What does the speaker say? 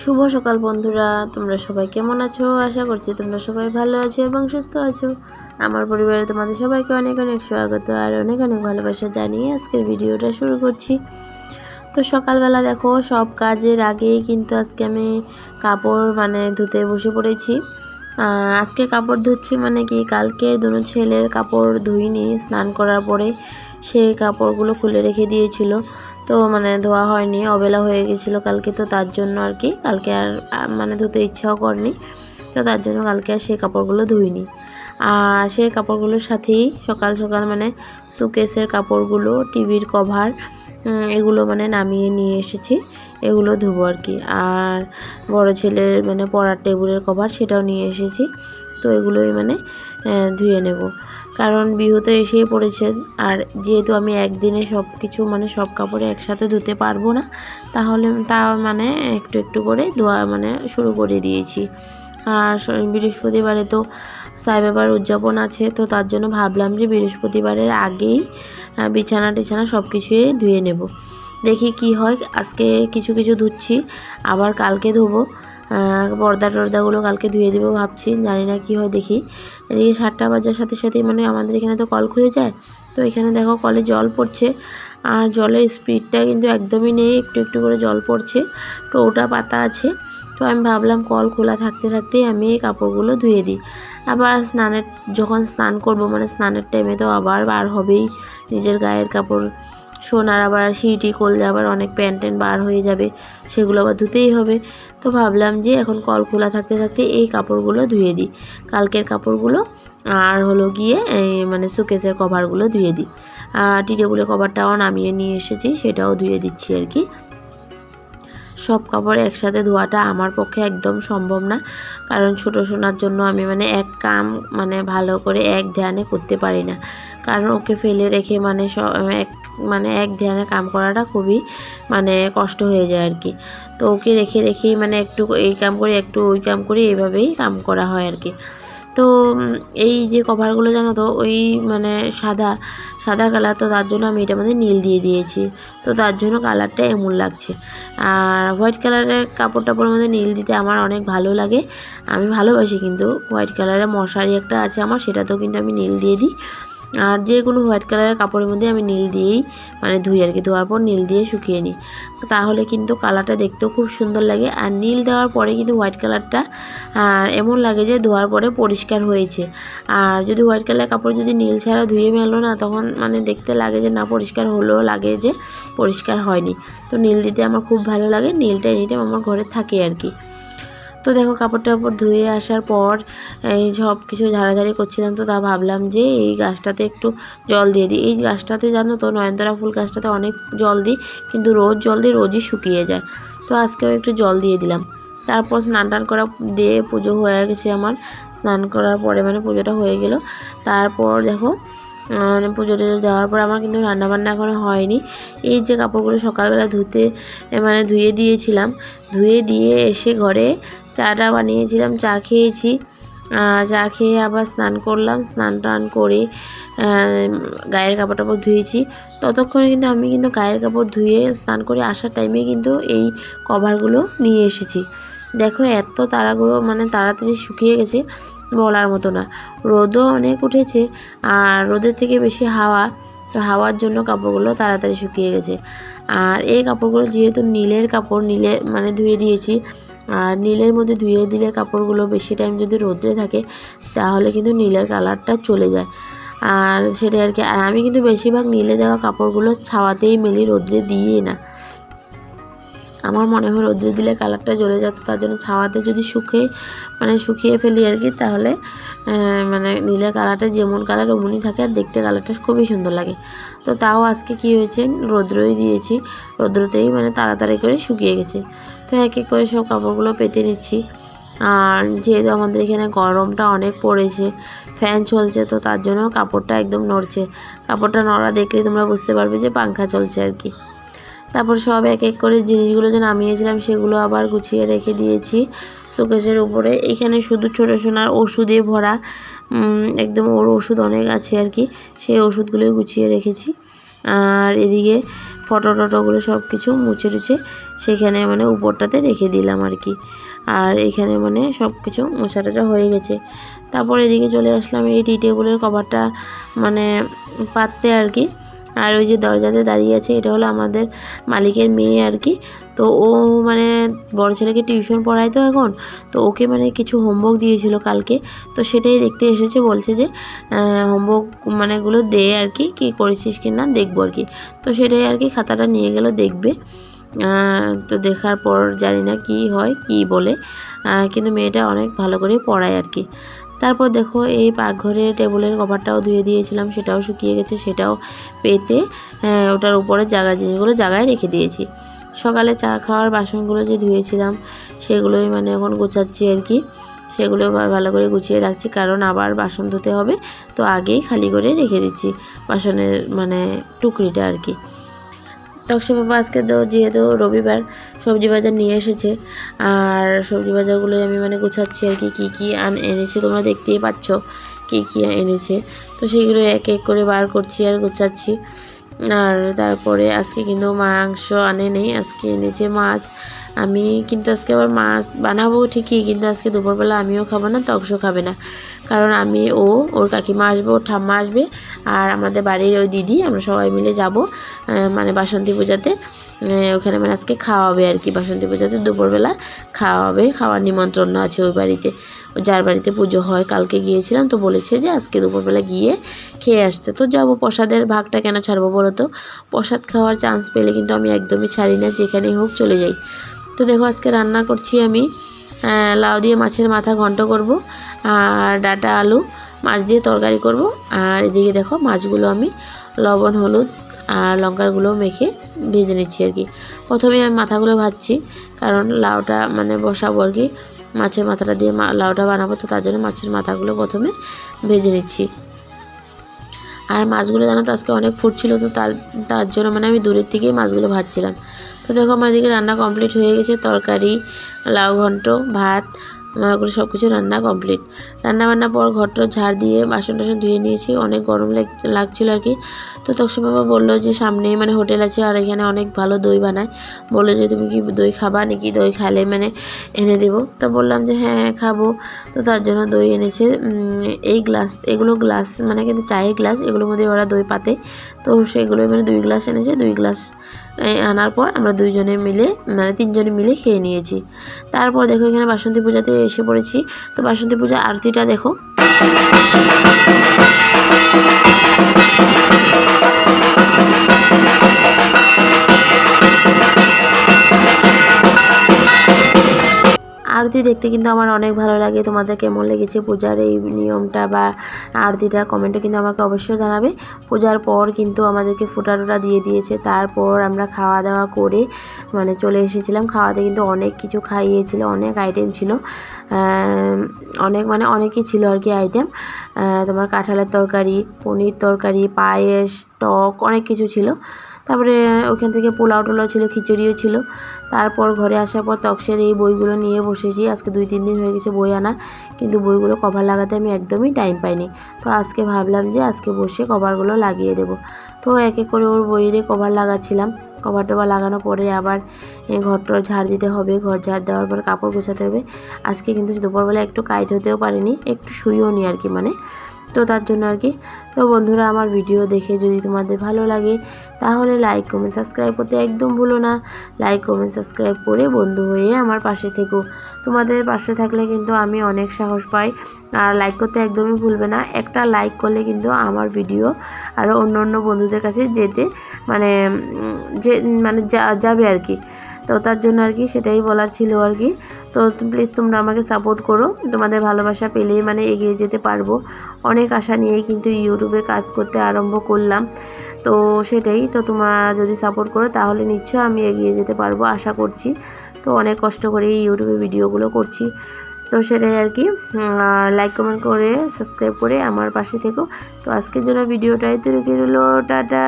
শুভ সকাল বন্ধুরা, তোমরা সবাই কেমন আছো? আশা করছি তোমরা সবাই ভালো আছো এবং সুস্থ আছো। আমার পরিবারে তোমাদের সবাইকে অনেক অনেক স্বাগত আর অনেক অনেক ভালোবাসা জানিয়ে আজকের ভিডিওটা শুরু করছি। তো সকালবেলা দেখো, সব কাজের আগেই কিন্তু আজকে আমি কাপড় ধুতে বসে পড়েছি। আজকে কাপড় ধুচ্ছি কি, কালকে দুনো ছেলের কাপড় ধুইনি, স্নান করার পরে সেই কাপড়গুলো খুলে রেখে দিয়েছিল। তো ধোয়া হয়নি, অবেলা হয়ে গেছিলো কালকে। তো তার জন্য আর কি কালকে আর ধুতে ইচ্ছাও করেনি। তো তার জন্য কালকে আর সেই কাপড়গুলো ধুইনি। আর সেই কাপড়গুলোর সাথেই সকাল সকাল সুকেসের কাপড়গুলো, টিভির কভার, এগুলো নামিয়ে নিয়ে এসেছি। এগুলো ধুবো আর কি। আর বড় ছেলের পড়ার টেবিলের কভার, সেটাও নিয়ে এসেছি। তো এগুলোই ধুয়ে নেব, কারণ বিহু তো এসেই পড়েছে। আর যেহেতু আমি একদিনে সব কিছু সব কাপড়ে একসাথে ধুতে পারবো না, তাহলে একটু একটু করে ধোয়া শুরু করে দিয়েছি। আর বৃহস্পতিবারে তো সাই বাবার উদযাপন আছে, তো তার জন্য ভাবলাম যে বৃহস্পতিবারের আগেই বিছানা টিছানা সব কিছুই ধুয়ে নেব। দেখি কি হয়। আজকে কিছু কিছু ধুচ্ছি, আবার কালকে ধোবো। পর্দা টর্দাগুলো কালকে ধুয়ে দেবো ভাবছি, জানি না কি হয় দেখি। এদিকে 7টা বাজার সাথে সাথেই আমাদের এখানে তো কল খুলে যায়। তো এখানে দেখো কলে জল পড়ছে, আর জলের স্পিডটা কিন্তু একদমই নেই, একটু একটু করে জল পড়ছে। তো ওটা পাতা আছে। তো আমি ভাবলাম কল খোলা থাকতে থাকতেই আমি এই কাপড়গুলো ধুয়ে দিই। আবার যখন স্নান করব, স্নানের টাইমে তো আবার বার হবেই নিজের গায়ের কাপড়। সোনার আবার সিটি করলে আবার অনেক প্যান্ট বার হয়ে যাবে, সেগুলো আবার ধুতেই হবে। তো ভাবলাম যে এখন কল খোলা থাকতে থাকতে এই কাপড়গুলো ধুয়ে দিই, কালকের কাপড়গুলো। আর হলো গিয়ে সুকেসের কভারগুলো ধুয়ে দিই। আর টি টেবিলের কভারটাও নামিয়ে নিয়ে এসেছি, সেটাও ধুয়ে দিচ্ছি আর কি। সব কাপড় একসাথে ধোয়াটা আমার পক্ষে একদম সম্ভব না, কারণ ছোটো সোনার জন্য আমি এক কাম ভালো করে এক ধ্যানে করতে পারি না। কারণ ওকে ফেলে রেখে এক ধ্যানে কাম করাটা খুবই কষ্ট হয়ে যায় আর কি। তো ওকে রেখে রেখেই একটু এই কাম করি, একটু ওই কাম করি, এইভাবেই কাম করা হয় আর কি। তো এই যে কভারগুলো জানো তো, ওই সাদা সাদা কালার, তো তার জন্য আমি এটা নীল দিয়ে দিয়েছি। তো তার জন্য কালারটা এমন লাগছে। আর হোয়াইট কালারের কাপড় টাপড়ের মধ্যে নীল দিতে আমার অনেক ভালো লাগে, আমি ভালোবাসি। কিন্তু হোয়াইট কালারের মশারি একটা আছে আমার, সেটাতেও কিন্তু আমি নীল দিয়ে দিই। আর যে কোনো হোয়াইট কালারের কাপড়ের মধ্যে আমি নীল দিয়েই ধুই আর কি। ধোয়ার পর নীল দিয়ে শুকিয়ে নিই, তাহলে কিন্তু কালারটা দেখতেও খুব সুন্দর লাগে। আর নীল দেওয়ার পরে কিন্তু হোয়াইট কালারটা এমন লাগে যে ধোয়ার পরে পরিষ্কার হয়েছে। আর যদি হোয়াইট কালারের কাপড় যদি নীল ছাড়া ধুয়ে মেলো না, তখন দেখতে লাগে যে না পরিষ্কার হলেও লাগে যে পরিষ্কার হয়নি। তো নীল দিতে আমার খুব ভালো লাগে, নীলটা এনিটাইম আমার ঘরে থাকে আর কি। তো দেখো কাপড় টাপড় ধুয়ে আসার পর এই সব কিছু ঝাড়াঝাড়ি করছিলাম। তো তা ভাবলাম যে এই গাছটাতে একটু জল দিয়ে দিই। এই গাছটাতে জানো তো, নয়নতারা ফুল গাছটাতে অনেক জল দিই, কিন্তু রোজ জল দিয়ে রোজই শুকিয়ে যায়। তো আজকেও একটু জল দিয়ে দিলাম। তারপর স্নান টান করা দিয়ে পুজো হয়ে গেছে আমার। স্নান করার পরে পুজোটা হয়ে গেল। তারপর দেখো পুজো টুজো দেওয়ার পর আমার কিন্তু রান্নাবান্না এখনও হয়নি। এই যে কাপড়গুলো সকালবেলা ধুয়ে দিয়েছিলাম, ধুয়ে দিয়ে এসে ঘরে চাটা বানিয়েছিলাম, চা খেয়েছি। চা খেয়ে আবার স্নান করলাম, স্নান টান করে গায়ের কাপড় টাপড় ধুয়েছি। ততক্ষণে কিন্তু আমি গায়ের কাপড় ধুয়ে স্নান করে আসার টাইমে কিন্তু এই কভারগুলো নিয়ে এসেছি। দেখো এত তাড়াগুলো তাড়াতাড়ি শুকিয়ে গেছে, বলার মতো না। রোদও অনেক উঠেছে, আর রোদের থেকে বেশি হাওয়া, তো হাওয়ার জন্য কাপড়গুলো তাড়াতাড়ি শুকিয়ে গেছে। আর এই কাপড়গুলো যেহেতু নীলের কাপড়, নীলে ধুয়ে দিয়েছি। আর নীলের মধ্যে ধুয়ে দিলে কাপড়গুলো বেশি টাইম যদি রোদে থাকে, তাহলে কিন্তু নীলের কালারটা চলে যায়। আর সেটাই আর কি। আর আমি কিন্তু বেশিরভাগ নীলে দেওয়া কাপড়গুলো ছাওয়াতেই মেলি, রোদ্রে দিই না। আমার মনে হয় রোদ্রে দিলে কালারটা জ্বলে যেত, তার জন্য ছাওয়াতে যদি শুকিয়ে ফেলি আর কি, তাহলে নীলের কালারটা যেমন কালার অমনই থাকে, আর দেখতে কালারটা খুবই সুন্দর লাগে। তো তাও আজকে কি হয়েছে, রৌদ্রই দিয়েছি, রৌদ্রতেই তাড়াতাড়ি করে শুকিয়ে গেছে। তো এক এক করে সব কাপড়গুলো পেতে নিচ্ছি। আর যেহেতু আমাদের এখানে গরমটা অনেক পড়েছে, ফ্যান চলছে, তো তার জন্য কাপড়টা একদম নড়ছে। কাপড়টা নড়া দেখলে তোমরা বুঝতে পারবে যে পাংখা চলছে আর কি। তারপর সব এক এক করে জিনিসগুলো যে নামিয়েছিলাম, সেগুলো আবার গুছিয়ে রেখে দিয়েছি শোকেসের উপরে। এখানে শুধু ছোটো সোনার ওষুধে ভরা, একদম ওর ওষুধ অনেক আছে আর কি, সেই ওষুধগুলোই গুছিয়ে রেখেছি। আর এদিকে ফটো টটোগুলো সব কিছু মুছে টুছে সেখানে মানে উপরটাতে রেখে দিলাম আর কি। আর এখানে মানে সব কিছু মোছা টোছা হয়ে গেছে। তারপর এদিকে চলে আসলাম এই টি টেবিলের কভারটা মানে পাততে আর কি। আর ওই যে দরজাতে দাঁড়িয়ে আছে এটা হলো আমাদের মালিকের মেয়ে আর কি। তো ও মানে বড় ছেলেকে টিউশন পড়ায় তো এখন, তো ওকে মানে কিছু হোমওয়ার্ক দিয়েছিল কালকে, তো সেটাই দেখতে এসেছে। বলছে যে হোমওয়ার্ক মানেগুলো দে আর কি, কী করেছিস কি না দেখবো আর কি। তো সেটাই আর কি, খাতাটা নিয়ে গেল দেখবে। তো দেখার পর জানি না কি হয় কি বলে, কিন্তু মেয়েটা অনেক ভালো করে পড়ায় আর কি। তারপর দেখো এই পাকঘরের টেবিলের কভারটাও ধুয়ে দিয়েছিলাম, সেটাও শুকিয়ে গেছে, সেটাও পেতে ওটার উপরে জিনিসগুলো জায়গায় রেখে দিয়েছি। সকালে চা খাওয়ার বাসনগুলো যে ধুয়েছিলাম সেগুলোই মানে এখন গোছাচ্ছি আর কি। সেগুলো ভালো করে গুছিয়ে রাখছি, কারণ আবার বাসন ধুতে হবে, তো আগেই খালি করে রেখে দিচ্ছি বাসনের মানে টুকরিটা আর কি। তকসা বাবা আজকে তো যেহেতু রবিবার সবজি বাজার নিয়ে এসেছে, আর সবজি বাজারগুলোই আমি মানে গোছাচ্ছি আর কি। কী কী এনেছে তোমরা দেখতেই পাচ্ছ কী কী এনেছে, তো সেইগুলো এক এক করে বার করছি আর গোছাচ্ছি। আর তারপরে আজকে কিন্তু মাংস আনে নেই, আজকে এনেছে মাছ। আমি কিন্তু আজকে আবার মাছ বানাবো ঠিকই, কিন্তু আজকে দুপুরবেলা আমিও খাবো না, তকসও খাবে না। কারণ আমি ওর কাকিমা আসবে, ওর ঠাম্মা আসবে, আর আমাদের বাড়ির ওই দিদি, আমরা সবাই মিলে যাব মানে বাসন্তী পূজাতে। ওখানে মানে আজকে খাওয়া হবে আর কি, বাসন্তী পূজাতে দুপুরবেলা খাওয়া হবে, খাওয়ার নিমন্ত্রণ আছে ওই বাড়িতে, যার বাড়িতে পুজো হয়। কালকে গিয়েছিলাম, তো বলেছে যে আজকে দুপুরবেলা গিয়ে খেয়ে আসতে। তো যাবো, প্রসাদের ভাগটা কেন ছাড়বো বলো তো। প্রসাদ খাওয়ার চান্স পেলে কিন্তু আমি একদমই ছাড়ি না, যেখানেই হোক চলে যাই। তো দেখো আজকে রান্না করছি আমি লাউ দিয়ে মাছের মাথা ঘন্ট করব, আর ডাঁটা আলু মাছ দিয়ে তরকারি করব। আর এদিকে দেখো মাছগুলো আমি লবণ হলুদ আর লঙ্কার গুঁড়ো মেখে ভেজে নিচ্ছি আর কি। প্রথমে আমি মাথাগুলো ভাজছি, কারণ লাউটা মানে বসাবো আর কি, মাছের মাথাটা দিয়ে লাউটা বানাবো, তো তার জন্য মাছের মাথাগুলো প্রথমে ভেজে নিচ্ছি। আর মাছগুলো জানো তো আজকে অনেক ফুটছিল, তো তার জন্য মানে আমি দূরের থেকেই মাছগুলো ভাজছিলাম। তো দেখো আমার এদিকে রান্না কমপ্লিট হয়ে গেছে, তরকারি, লাউ ঘন্ট, ভাত, ওগুলো সব কিছু রান্না কমপ্লিট। রান্নাবান্নার পর ঘরটা ঝাড় দিয়ে বাসন টাসন ধুয়ে নিয়েছি, অনেক গরম লাগছিল আর কি। তো তকসু বাবা বললো যে সামনেই মানে হোটেল আছে, আর এখানে অনেক ভালো দই বানায়, বললো যে তুমি কি দই খাবা নাকি, দই খালে মানে এনে দেবো। তো বললাম যে হ্যাঁ খাবো। তো তার জন্য দই এনেছে। এগুলো গ্লাস মানে কিন্তু চায়ের গ্লাস, এগুলোর মধ্যে ওরা দই পাতে, তো সেগুলোই মানে 2 গ্লাস এনেছে। 2 গ্লাস আনার পর আমরা দুইজনে মিলে মানে 3 জনে মিলে খেয়ে নিয়েছি। তারপর দেখো এখানে বাসন্তী পূজাতে এসে পড়েছি। তো বাসন্তী পূজা আরতিটা দেখো। আরতি দেখতে কিন্তু আমার অনেক ভালো লাগে। তোমাদের কেমন লেগেছে পূজার এই নিয়মটা বা আরতিটা, কমেন্টে কিন্তু আমাকে অবশ্যই জানাবে। পূজার পর কিন্তু আমাদেরকে ফোঁটা টোটা দিয়ে দিয়েছে, তারপর আমরা খাওয়া দাওয়া করে মানে চলে এসেছিলাম। খাওয়াতে কিন্তু অনেক কিছু খাইয়েছিল, অনেক আইটেম ছিল, অনেকই ছিল আর কি আইটেম। তোমার কাঁঠালের তরকারি, পনির তরকারি, পায়েস, টক, অনেক কিছু ছিল। তারপরে ওখান থেকে পোলাও টোলাও ছিল, খিচুড়িও ছিল। তারপর ঘরে আসার পর তকসের এই বইগুলো নিয়ে বসেছি। আজকে 2-3 দিন হয়ে গেছে বই আনা, কিন্তু বইগুলো কভার লাগাতে আমি একদমই টাইম পাইনি। তো আজকে ভাবলাম যে আজকে বসে কভারগুলো লাগিয়ে দেব। তো এক এক করে ওর বইয়ের কভার লাগাচ্ছিলাম। কভার টভার লাগানোর পরে আবার ঘরটার ঝাড় দিতে হবে, ঘর ঝাড় দেওয়ার পর কাপড় গোছাতে হবে। আজকে কিন্তু দুপুরবেলা একটু কাজ হতেও পারিনি, একটু শুয়েও নি আর কি মানে, তো তার জন্য আর কি। তো বন্ধুরা আমার ভিডিও দেখে যদি তোমাদের ভালো লাগে তাহলে লাইক কমেন্ট সাবস্ক্রাইব করতে একদম ভুলো না। লাইক কমেন্ট সাবস্ক্রাইব করে বন্ধু হয়ে আমার পাশে থেকো। তোমাদের পাশে থাকলে কিন্তু আমি অনেক সাহস পাই। আর লাইক করতে একদমই ভুলবে না, একটা লাইক করলে কিন্তু আমার ভিডিও আরও অন্য অন্য বন্ধুদের কাছে যেতে মানে যাবে আর কি। তো তার জন্য আর কি সেটাই বলার ছিল আর কি। তো প্লিজ তোমরা আমাকে সাপোর্ট করো, তোমাদের ভালোবাসা পেলেই মানে এগিয়ে যেতে পারবো। অনেক আশা নিয়েই কিন্তু ইউটিউবে কাজ করতে আরম্ভ করলাম, তো সেটাই। তো তোমরা যদি সাপোর্ট করো তাহলে নিশ্চয়ই আমি এগিয়ে যেতে পারবো আশা করছি। তো অনেক কষ্ট করে এই ইউটিউবে ভিডিওগুলো করছি, তো সেটাই আর কি। লাইক কমেন্ট করে সাবস্ক্রাইব করে আমার পাশে থেকো। তো আজকের জন্য ভিডিওটাই তো রেখে রইলো, টাটা।